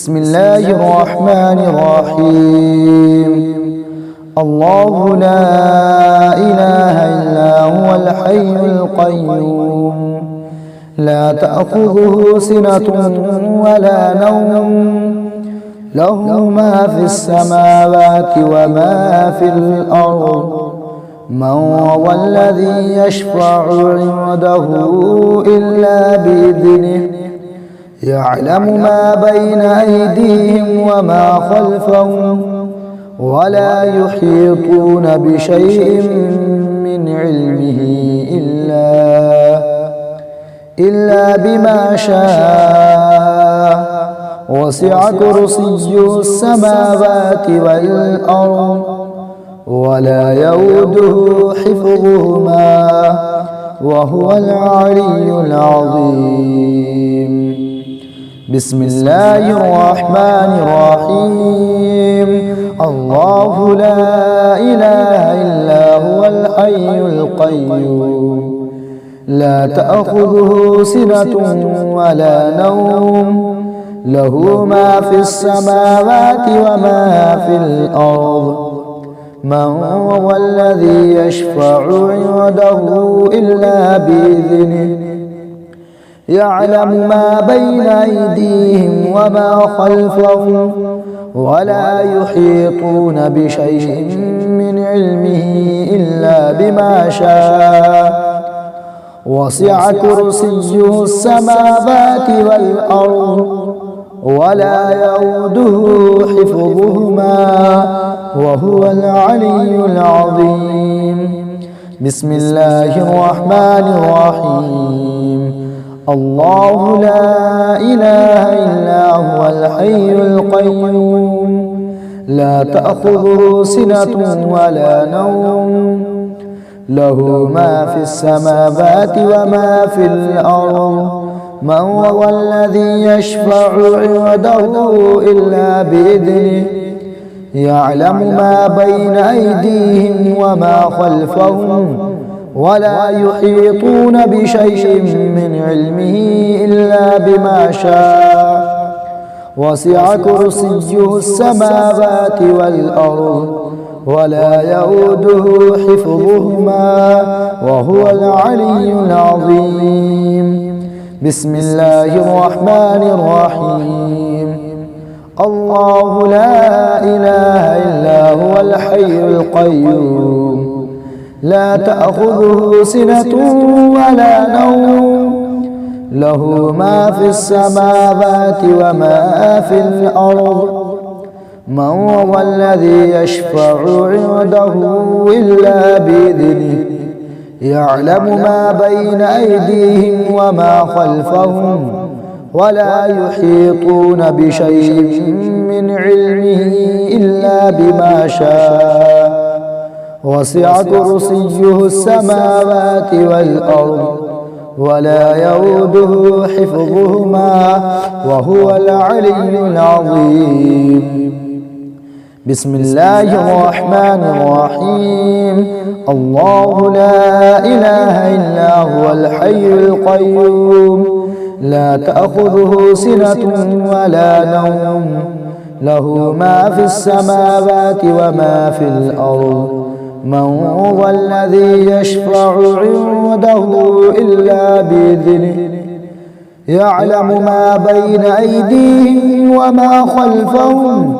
بسم الله الرحمن الرحيم. الله لا إله إلا هو الحي القيوم لا تأخذه سنة ولا نوم له ما في السماوات وما في الأرض من هو الذي يشفع عنده إلا بإذنه يعلم ما بين أيديهم وما خلفهم ولا يحيطون بشيء من علمه إلا بما شاء وسع كرسيه السماوات والأرض ولا يؤوده حفظهما وهو العلي العظيم. بسم الله الرحمن الرحيم. الله لا إله إلا هو الحي القيوم لا تأخذه سنة ولا نوم له ما في السماوات وما في الأرض من هو الذي يشفع عنده إلا بإذنه يعلم ما بين أيديهم وما خلفهم ولا يحيطون بشيء من علمه إلا بما شاء وسع كرسيه السماوات والأرض ولا يؤوده حفظهما وهو العلي العظيم. بسم الله الرحمن الرحيم. الله لا إله إلا هو الحي القيوم لا تأخذه سنة ولا نوم له ما في السماوات وما في الأرض من هو الذي يشفع عنده إلا بإذنه يعلم ما بين أيديهم وما خلفهم ولا يحيطون بشيء من علمه إلا بما شاء وسع كرسيه السماوات والأرض ولا يؤوده حفظهما وهو العلي العظيم. بسم الله الرحمن الرحيم. الله لا إله إلا هو الحي القيوم لا تأخذه سنة ولا نوم له ما في السماوات وما في الأرض من هو الذي يشفع عنده إلا بإذنه يعلم ما بين أيديهم وما خلفهم ولا يحيطون بشيء من علمه إلا بما شاء وسع كرسيه السماوات والأرض ولا يؤوده حفظهما وهو العلي العظيم. بسم الله الرحمن الرحيم. الله لا إله إلا هو الحي القيوم لا تأخذه سنة ولا نوم له ما في السماوات وما في الأرض من هو الذي يشفع عنده إلا بإذنه يعلم ما بين أيديهم وما خلفهم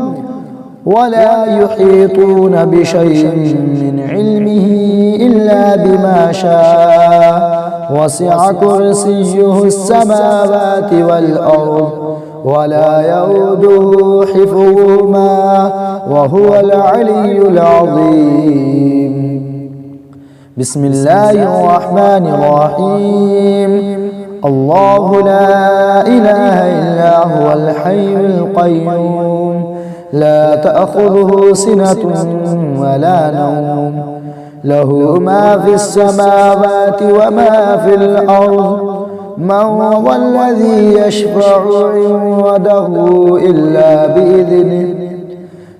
ولا يحيطون بشيء من علمه إلا بما شاء وسع كرسيه السماوات والأرض ولا يؤوده حفظهما وهو العلي العظيم. بسم الله الرحمن الرحيم. الله لا إله إلا هو الحي القيوم لا تأخذه سنة ولا نوم له ما في السماوات وما في الأرض من هو الذي يشفع عنده إلا بإذنه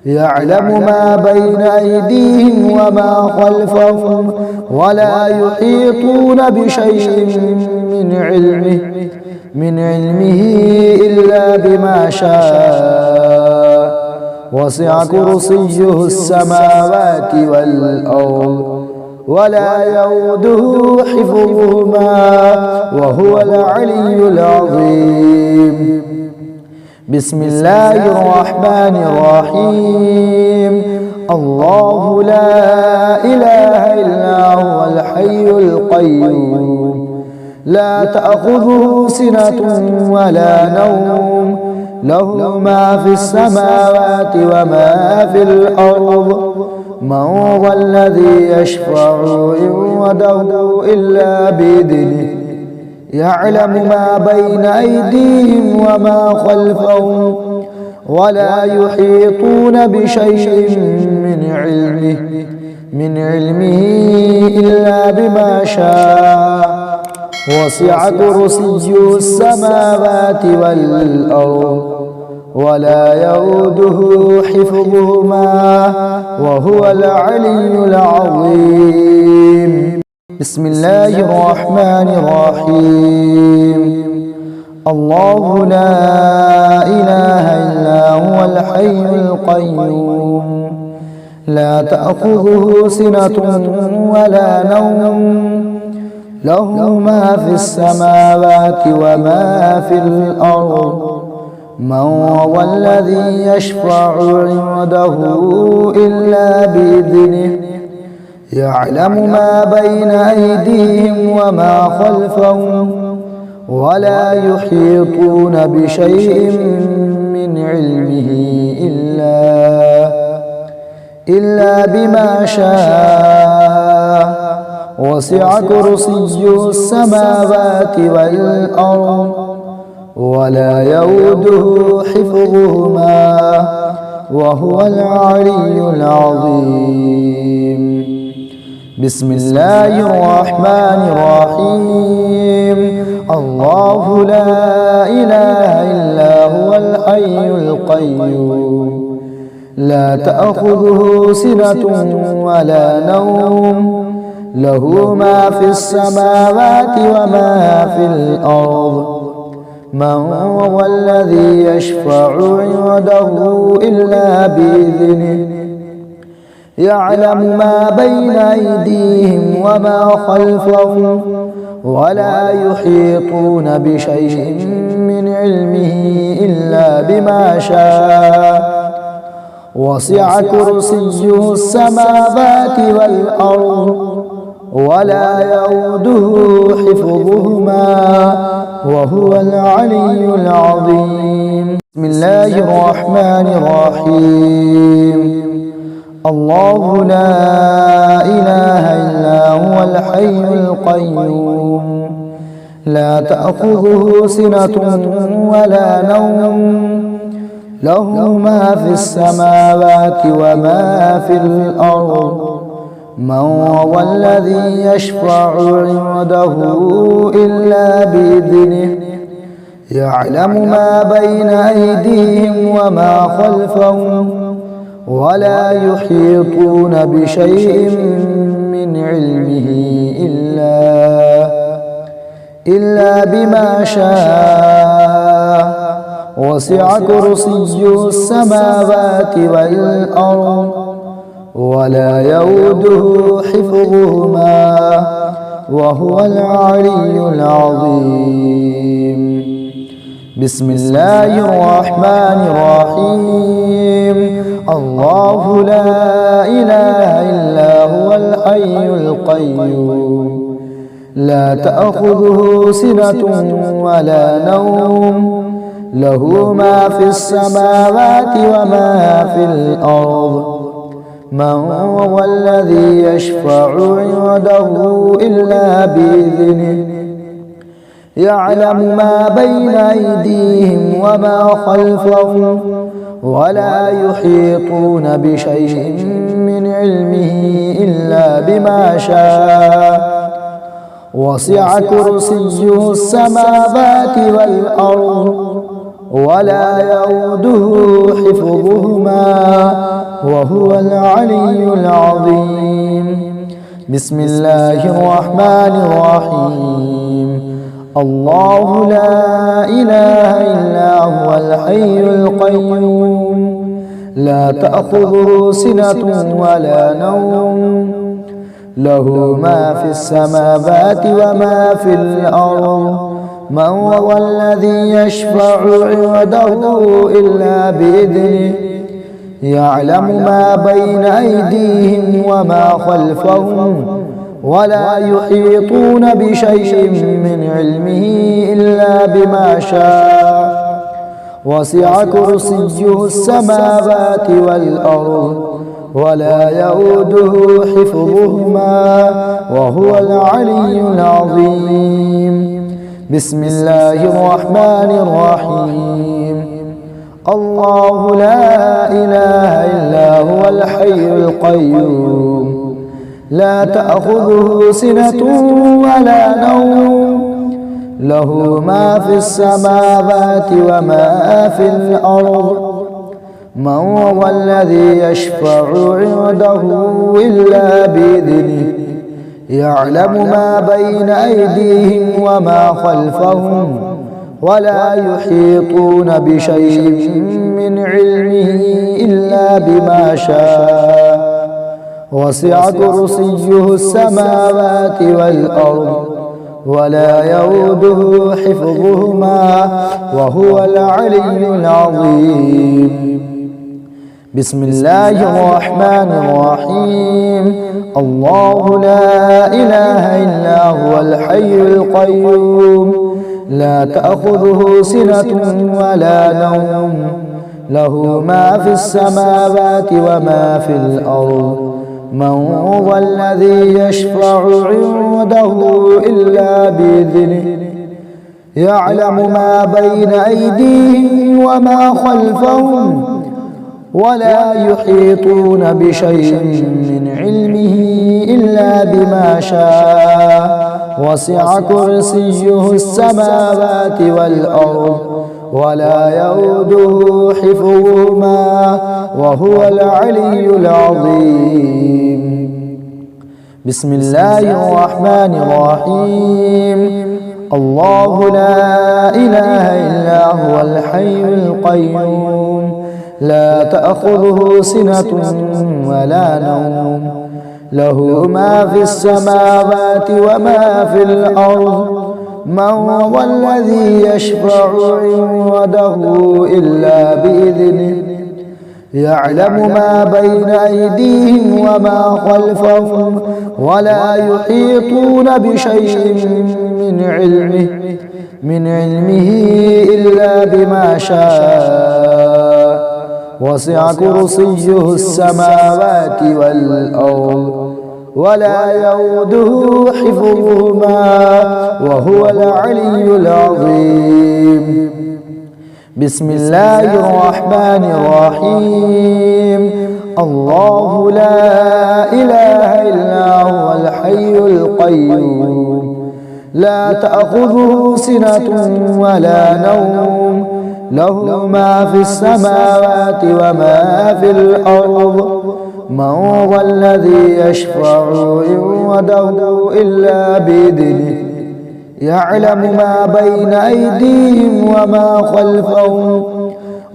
يعلم ما بين أيديهم وما خلفهم ولا يحيطون بشيء من علمه من علمه إلا بما شاء وسع كرسيه السماوات والأرض ولا يؤوده حفظهما وهو العلي العظيم. بسم الله الرحمن الرحيم. الله لا إله إلا هو الحي القيوم لا تأخذه سنة ولا نوم له ما في السماوات وما في الأرض من ذا الذي يشفع عنده إلا بإذنه يعلم ما بين أيديهم وما خلفهم ولا يحيطون بشيء من علمه إلا بما شاء وسع كرسيه السماوات والأرض ولا يؤوده حفظهما وهو العلي العظيم. بسم الله الرحمن الرحيم. الله لا إله إلا هو الحي القيوم لا تأخذه سنة ولا نوم له ما في السماوات وما في الأرض من ذا الذي يشفع عنده إلا بإذنه يعلم ما بين أيديهم وما خلفهم ولا يحيطون بشيء من علمه إلا بما شاء وسع كرسيه السماوات والأرض ولا يؤوده حفظهما وهو العلي العظيم. بسم الله الرحمن الرحيم. الله لا إله إلا هو الحي القيوم لا تأخذه سنة ولا نوم له ما في السماوات وما في الأرض من ذا الذي يشفع عنده إلا بإذنه يعلم ما بين أيديهم وما خلفهم ولا يحيطون بشيء من علمه إلا بما شاء وسع كرسيه السماوات والأرض ولا يؤوده حفظهما وهو العلي العظيم. بسم الله الرحمن الرحيم. الله لا إله إلا هو الحي القيوم لا تأخذه سنة ولا نوم له ما في السماوات وما في الأرض من ذا الذي يشفع عنده إلا بإذنه يعلم ما بين أيديهم وما خلفهم ولا يحيطون بشيء من علمه إلا بما شاء وسع كرسيه السماوات والأرض ولا يؤوده حفظهما وهو العلي العظيم. بسم الله الرحمن الرحيم. الله لا إله إلا هو الحي القيوم لا تأخذه سنة ولا نوم له ما في السماوات وما في الأرض من ذا الذي يشفع عنده إلا بإذنه يعلم ما بين أيديهم وما خلفهم ولا يحيطون بشيء من علمه إلا بما شاء وسع كرسيه السماوات والأرض ولا يؤوده حفظهما وهو العلي العظيم. بسم الله الرحمن الرحيم. الله لا إله إلا هو الحي القيوم لا تأخذه سنة ولا نوم له ما في السماوات وما في الأرض من هو الذي يشفع عنده إلا بإذنه يعلم ما بين أيديهم وما خلفهم ولا يحيطون بشيء من علمه إلا بما شاء وسع كرسيه السماوات والأرض ولا يؤوده حفظهما وهو العلي العظيم بسم الله الرحمن الرحيم الله لا إله إلا هو الحي القيوم لا تأخذه سنة ولا نوم له ما في السماوات وما في الأرض من هو الذي يشفع عنده إلا بإذنه يعلم ما بين أيديهم وما خلفهم ولا يحيطون بشيء من علمه إلا بما شاء وسع كرسيه السماوات والأرض ولا يؤوده حفظهما وهو العلي العظيم بسم الله الرحمن الرحيم الله لا إله إلا هو الحي القيوم لا تأخذه سنة ولا نوم له ما في السماوات وما في الأرض من هو الذي يشفع عنده إلا بإذنه يعلم ما بين أيديهم وما خلفهم ولا يحيطون بشيء من علمه إلا بما شاء وسع كرسيه السماوات والأرض ولا يؤوده حفظهما وهو العلي العظيم بسم الله الرحمن الرحيم الله لا إله إلا هو الحي القيوم لا تأخذه سنة ولا نوم له ما في السماوات وما في الأرض من هو الذي يشفع عنده إلا بإذنه يعلم ما بين أيديهم وما خلفهم ولا يحيطون بشيء من علمه إلا بما شاء وسع كرسيه السماوات والأرض ولا يؤوده حفظهما وهو العلي العظيم بسم الله الرحمن الرحيم الله لا إله إلا هو الحي القيوم لا تأخذه سنة ولا نوم له ما في السماوات وما في الأرض من هو الذي يشفع عنده إلا بإذنه يعلم ما بين أيديهم وما خلفهم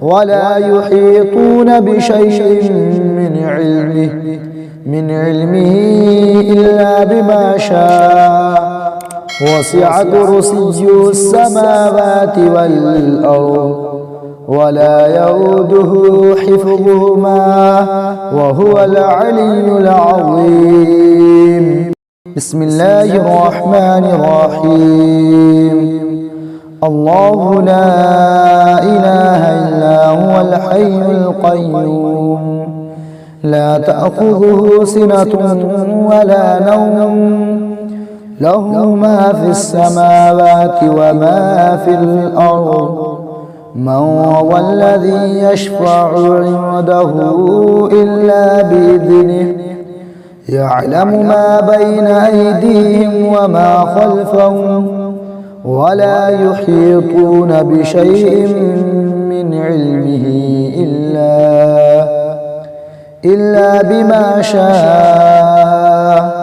ولا يحيطون بشيء من علمه إلا بما شاء وسع كرسيه السماوات والأرض ولا يؤوده حفظهما وهو العلي العظيم بسم الله الرحمن الرحيم الله لا إله إلا هو الحي القيوم لا تأخذه سنة ولا نوم له ما في السماوات وما في الأرض من هو الذي يشفع عنده إلا بإذنه يعلم ما بين أيديهم وما خلفهم ولا يحيطون بشيء من علمه إلا بما شاء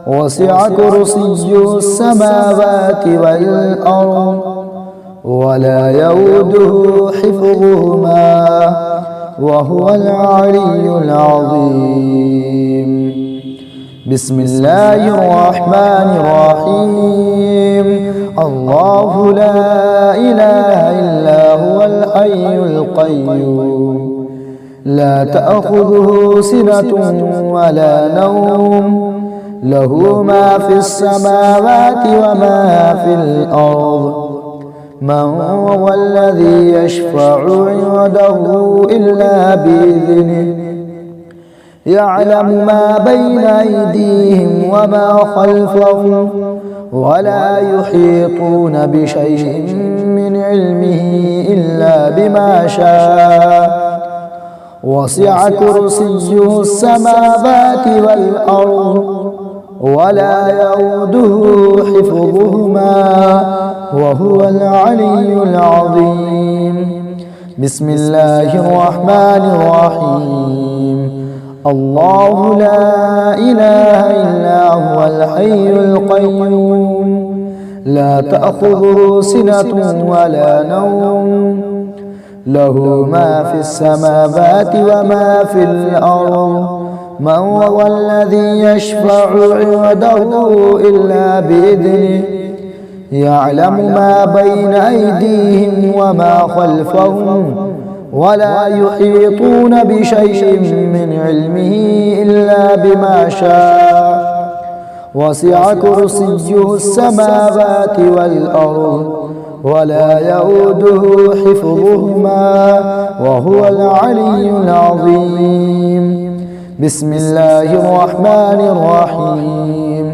وسع كرسيه السماوات والأرض ولا يؤوده حفظهما وهو العلي العظيم. بسم الله الرحمن الرحيم. الله لا إله إلا هو الحي القيوم لا تأخذه سنة ولا نوم له ما في السماوات وما في الأرض من هو الذي يشفع عنده إلا بإذنه يعلم ما بين أيديهم وما خلفهم ولا يحيطون بشيء من علمه إلا بما شاء وسع كرسيه السماوات والأرض ولا يؤوده حفظهما وهو العلي العظيم. بسم الله الرحمن الرحيم. الله لا إله إلا هو الحي القيوم لا تأخذه سنة ولا نوم له ما في السماوات وما في الأرض من هو الذي يشفع عنده إلا بإذنه يعلم ما بين أيديهم وما خلفهم ولا يحيطون بشيء من علمه إلا بما شاء وسع كرسيه السماوات والأرض ولا يؤوده حفظهما وهو العلي العظيم. بسم الله الرحمن الرحيم.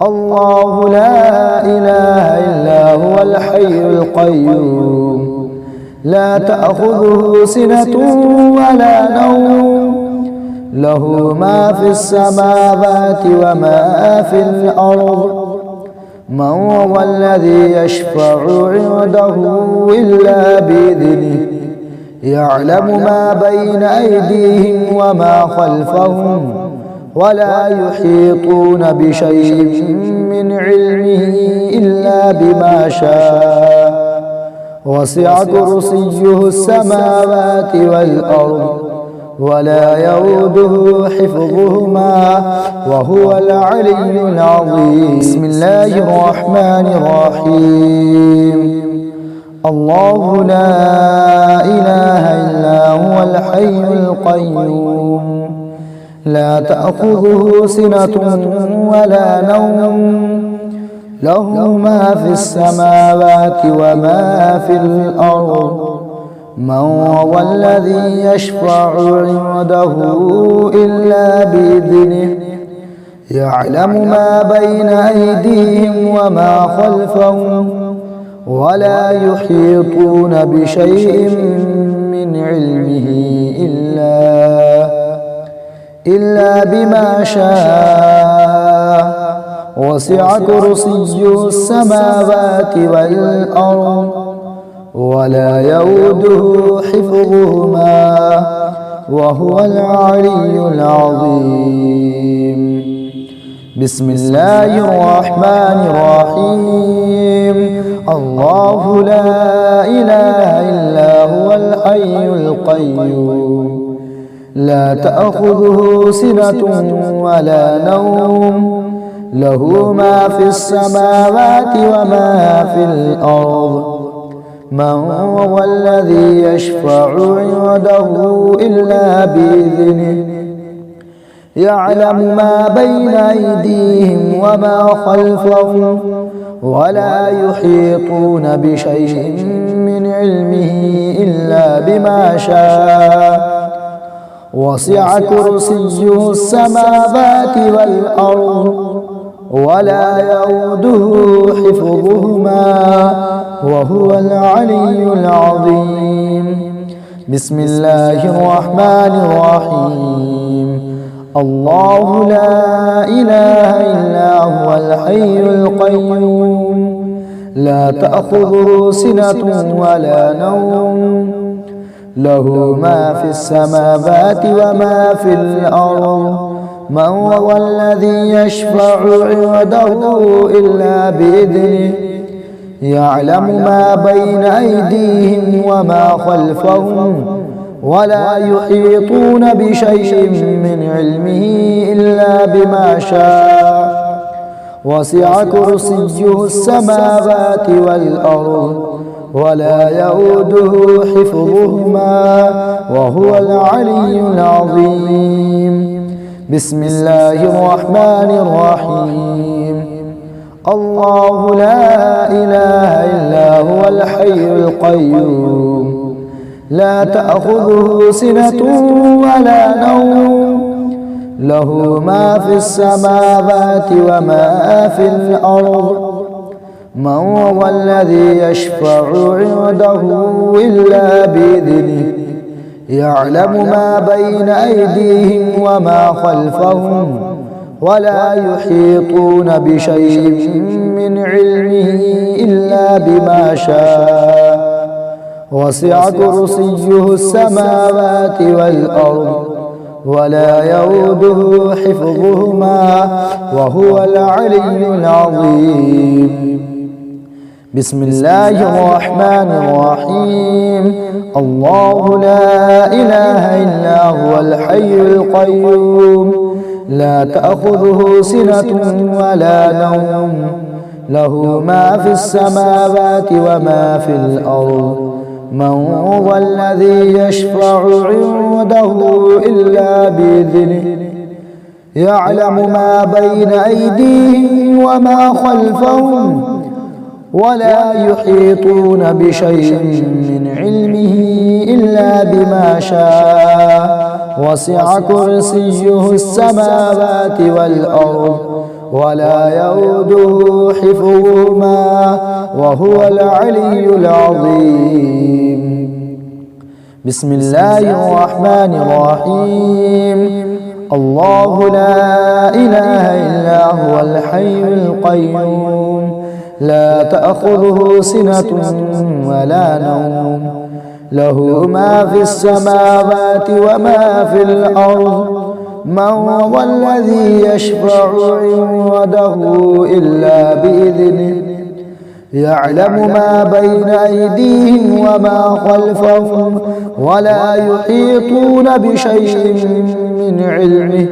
الله لا إله إلا هو الحي القيوم لا تأخذه سنة ولا نوم له ما في السماوات وما في الأرض من هو الذي يشفع عنده إلا بإذنه يعلم ما بين أيديهم وما خلفهم ولا يحيطون بشيء من علمه إلا بما شاء وسع كرسيه السماوات والأرض ولا يؤوده حفظهما وهو العلي العظيم. بسم الله الرحمن الرحيم. الله لا إله إلا هو الحي القيوم لا تأخذه سنة ولا نوم له ما في السماوات وما في الأرض من هو الذي يشفع عنده إلا بإذنه يعلم ما بين أيديهم وما خلفهم ولا يحيطون بشيء من علمه إلا بما شاء وسع كرسيه السماوات والأرض ولا يؤوده حفظهما وهو العلي العظيم. بسم الله الرحمن الرحيم. الله لا إله إلا هو الحي القيوم لا تأخذه سنة ولا نوم له ما في السماوات وما في الأرض من هو الذي يشفع عنده إلا بإذنه يعلم ما بين أيديهم وما خلفهم ولا يحيطون بشيء من علمه إلا بما شاء وسع كرسيه السماوات والأرض ولا يؤوده حفظهما وهو العلي العظيم. بسم الله الرحمن الرحيم. الله لا إله إلا هو الحي القيوم لا تأخذه سنة ولا نوم له ما في السماوات وما في الأرض من هو الذي يشفع عنده إلا بإذنه يعلم ما بين أيديهم وما خلفهم ولا يحيطون بشيء من علمه إلا بما شاء وسع كرسيه السماوات والأرض ولا يؤوده حفظهما وهو العلي العظيم. بسم الله الرحمن الرحيم. الله لا إله إلا هو الحي القيوم لا تأخذه سنة ولا نوم له ما في السماوات وما في الأرض من هو الذي يشفع عنده إلا بإذنه يعلم ما بين أيديهم وما خلفهم ولا يحيطون بشيء من علمه إلا بما شاء وسع كرسيه السماوات والأرض ولا يؤوده حفظهما وهو العلي العظيم. بسم الله الرحمن الرحيم. الله لا إله إلا هو الحي القيوم لا تأخذه سنة ولا نوم له ما في السماوات وما في الأرض من هو الذي يشفع عنده إلا بإذنه يعلم ما بين أيديهم وما خلفهم ولا يحيطون بشيء من علمه إلا بما شاء وسع كرسيه السماوات والأرض ولا يؤوده حفظهما وهو العلي العظيم. بسم الله الرحمن الرحيم. الله لا إله إلا هو الحي القيوم لا تأخذه سنة ولا نوم له ما في السماوات وما في الأرض من هو الذي يشفع عنده إلا بإذنه يعلم ما بين أيديهم وما خلفهم ولا يحيطون بشيء من علمه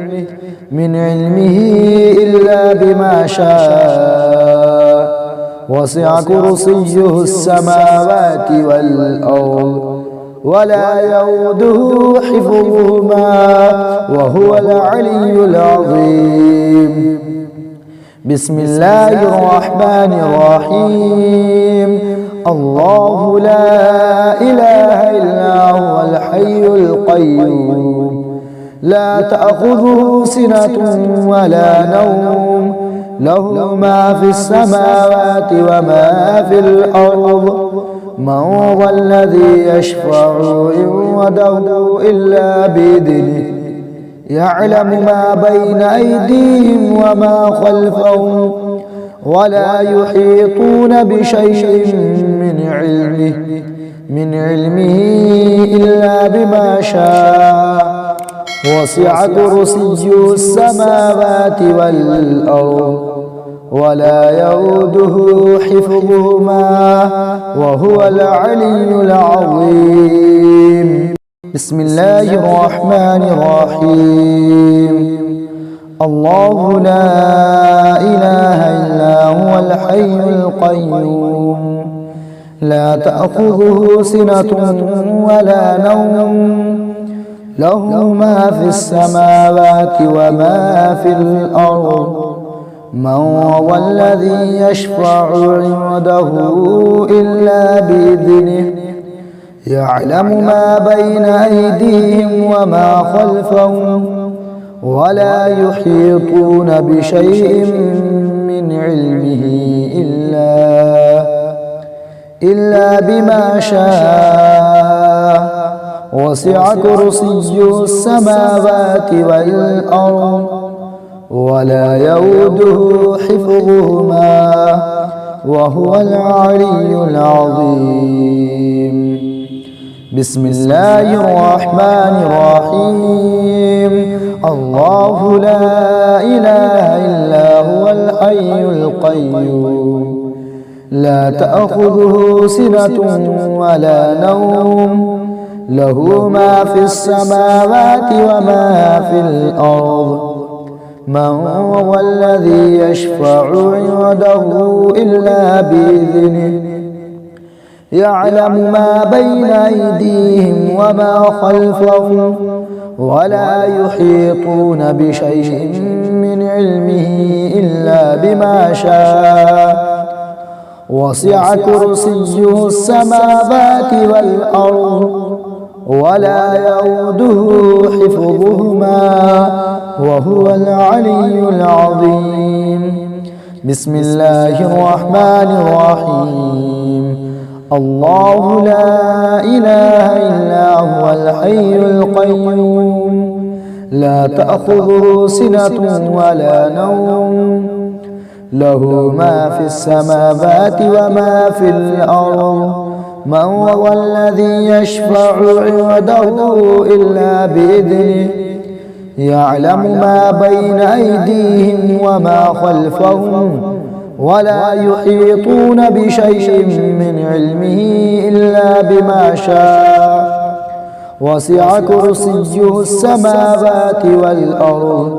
إلا بما شاء وسع كرسيه السماوات والأرض ولا يؤوده حفظهما وهو العلي العظيم. بسم الله الرحمن الرحيم. الله لا إله إلا هو الحي القيوم لا تأخذه سنة ولا نوم له ما في السماوات وما في الأرض من هو الذي يشفع عنده إلا بإذنه يعلم ما بين أيديهم وما خلفهم ولا يحيطون بشيء من علمه إلا بما شاء وسع كرسيه السماوات والأرض ولا يؤوده حفظهما وهو العلي العظيم. بسم الله الرحمن الرحيم. الله لا إله إلا هو الحي القيوم لا تأخذه سنة ولا نوم له ما في السماوات وما في الأرض من هو الذي يشفع عنده إلا بإذنه يعلم ما بين أيديهم وما خلفهم ولا يحيطون بشيء من علمه إلا بما شاء وسع كرسيه السماوات والأرض ولا يؤوده حفظهما وهو العلي العظيم. بسم الله الرحمن الرحيم. الله لا إله إلا هو الحي القيوم لا تأخذه سنة ولا نوم له ما في السماوات وما في الأرض من هو الذي يشفع عنده إلا بإذنه يعلم ما بين أيديهم وما خلفهم ولا يحيطون بشيء من علمه إلا بما شاء وسع كرسيه السماوات والأرض ولا يؤوده حفظهما وهو العلي العظيم بسم الله الرحمن الرحيم الله لا إله إلا هو الحي القيوم لا تأخذه سنة ولا نوم له ما في السماوات وما في الأرض من هو الذي يشفع عنده إلا بإذنه يعلم ما بين أيديهم وما خلفهم ولا يحيطون بشيء من علمه إلا بما شاء وسع كرسيه السماوات والأرض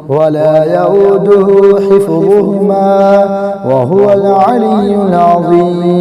ولا يؤوده حفظهما وهو العلي العظيم